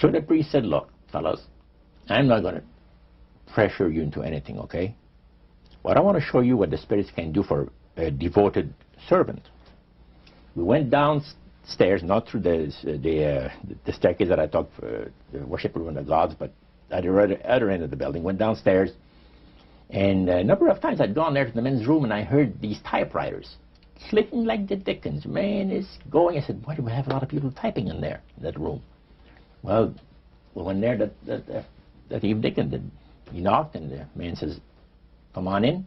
So the priest said, look, fellas, I'm not going to pressure you into anything, okay? But I want to show you what the spirits can do for a devoted servant. We went downstairs, not through the staircase that I thought the worship room of the gods, but at the other end of the building. Went downstairs, and a number of times I'd gone there to the men's room, and I heard these typewriters clicking like the dickens. Man, it's going. I said, why do we have a lot of people typing in there, in that room? Well, we went there that evening, and he knocked, and the man says, come on in.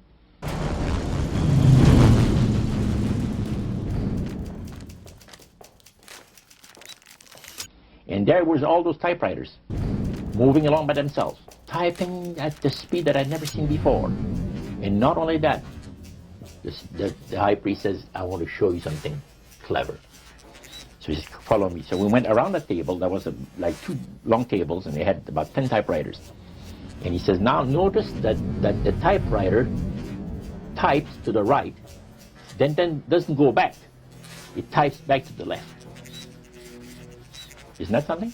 And there was all those typewriters moving along by themselves, typing at the speed that I'd never seen before. And not only that, the high priest says, I want to show you something clever. So he says, follow me. So we went around the table. There was like 2 long tables, and they had about 10 typewriters. And he says, now notice that the typewriter types to the right, then doesn't go back. It types back to the left. Isn't that something?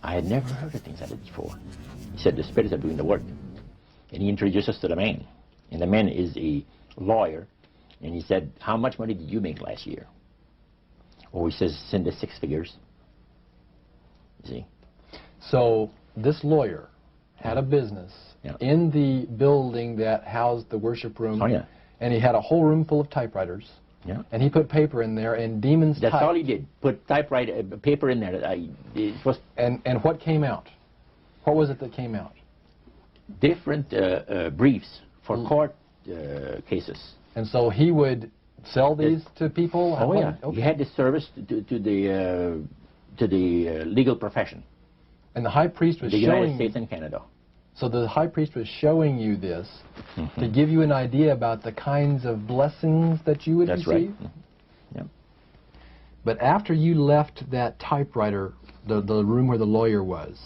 I had never heard of things like that before. He said, the spirits are doing the work. And he introduced us to the man. And the man is a lawyer. And he said, how much money did you make last year? Oh, he says, it's in the 6 figures. You see? So this lawyer had a business in the building that housed the worship room. Oh, yeah. And he had a whole room full of typewriters. Yeah. And he put paper in there, and demons That's typed. all he did. Put typewriter paper in there. It was And what came out? What was it that came out? different briefs for court cases. And so he would sell these to people? Oh, yeah. Okay. He had this service to the legal profession. And the high priest was The showing... United States and Canada. So the high priest was showing you this to give you an idea about the kinds of blessings that you would That's receive? right. Yeah. But after you left that typewriter, the room where the lawyer was,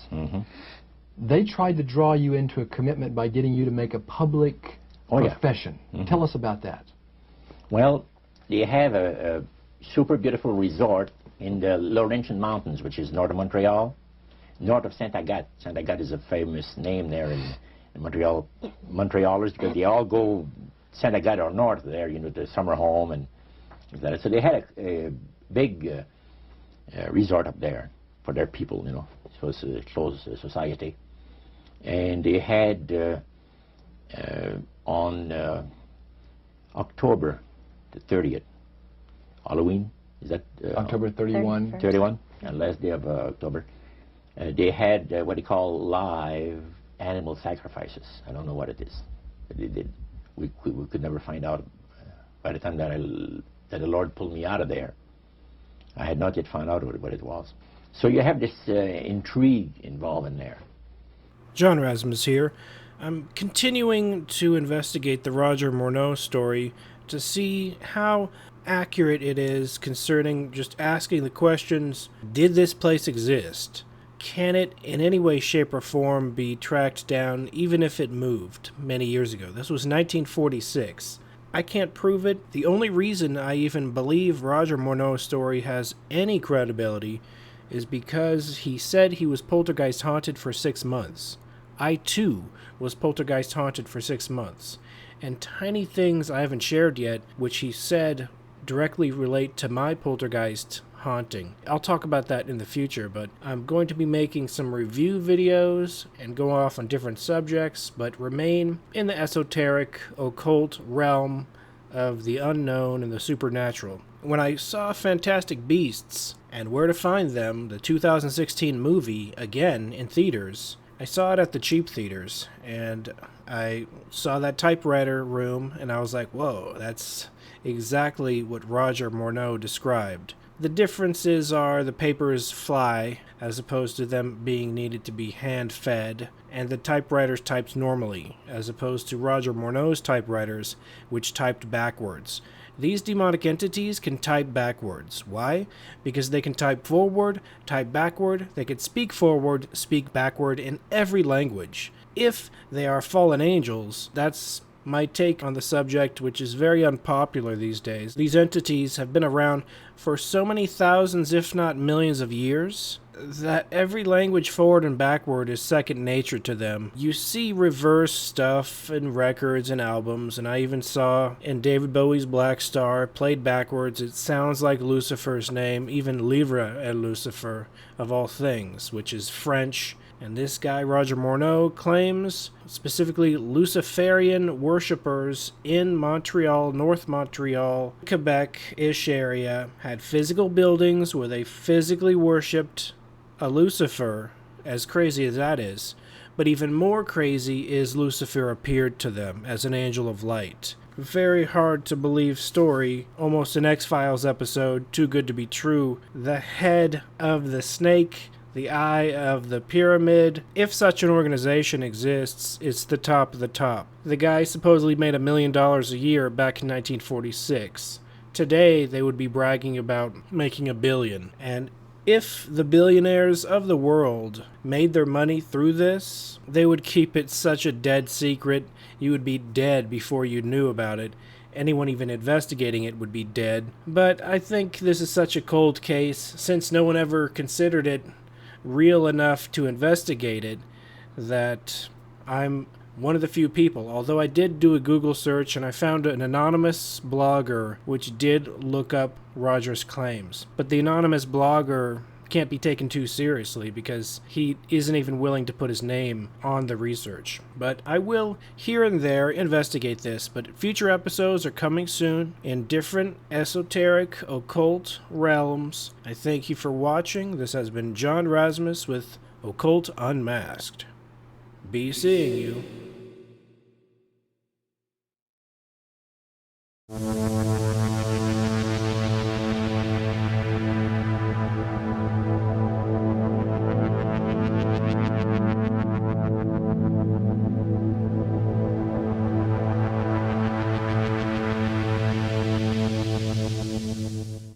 they tried to draw you into a commitment by getting you to make a public profession. Tell us about that. Well, they have a super beautiful resort in the Laurentian Mountains, which is north of Montreal, north of Saint Agathe. Saint Agathe is a famous name there in Montreal. Montrealers, because they all go Saint Agathe or north there, you know, the summer home and that. So they had a big resort up there for their people, you know. So it's a closed society. And they had on October the 30th, Halloween, is that? October 31? 31, last day of October. They had what they call live animal sacrifices. I don't know what it is, but they did. We could never find out. By the time that the Lord pulled me out of there, I had not yet found out what it was. So you have this intrigue involved in there. John Razimus here. I'm continuing to investigate the Roger Morneau story to see how accurate it is concerning just asking the questions, did this place exist? Can it in any way, shape, or form be tracked down even if it moved many years ago? This was 1946. I can't prove it. The only reason I even believe Roger Morneau's story has any credibility is because he said he was poltergeist haunted for 6 months. I, too, was poltergeist haunted for 6 months. And tiny things I haven't shared yet, which he said directly relate to my poltergeist haunting. I'll talk about that in the future, but I'm going to be making some review videos and go off on different subjects, but remain in the esoteric, occult realm of the unknown and the supernatural. When I saw Fantastic Beasts and Where to Find Them, the 2016 movie, again in theaters, I saw it at the cheap theaters, and I saw that typewriter room, and I was like, whoa, that's exactly what Roger Morneau described. The differences are the papers fly, as opposed to them being needed to be hand-fed, and the typewriters typed normally, as opposed to Roger Morneau's typewriters, which typed backwards. These demonic entities can type backwards. Why? Because they can type forward, type backward, they can speak forward, speak backward in every language. If they are fallen angels, that's my take on the subject, which is very unpopular these days. These entities have been around for so many thousands, if not millions of years, that every language forward and backward is second nature to them. You see reverse stuff in records and albums, and I even saw in David Bowie's Black Star, played backwards, it sounds like Lucifer's name, even Livre et Lucifer, of all things, which is French. And this guy, Roger Morneau, claims specifically Luciferian worshippers in Montreal, North Montreal, Quebec-ish area, had physical buildings where they physically worshipped a Lucifer, as crazy as that is. But even more crazy is Lucifer appeared to them as an angel of light. Very hard to believe story, almost an X-Files episode, too good to be true. The head of the snake, the eye of the pyramid. If such an organization exists, it's the top of the top. The guy supposedly made $1 million a year back in 1946. Today, they would be bragging about making $1 billion. And if the billionaires of the world made their money through this, they would keep it such a dead secret. You would be dead before you knew about it. Anyone even investigating it would be dead. But I think this is such a cold case, since no one ever considered it real enough to investigate it, that I'm one of the few people. Although I did do a Google search and I found an anonymous blogger which did look up Roger's claims. But the anonymous blogger can't be taken too seriously because he isn't even willing to put his name on the research. But I will here and there investigate this, but future episodes are coming soon in different esoteric, occult realms. I thank you for watching. This has been John Razimus with Occult Unmasked. Be seeing you.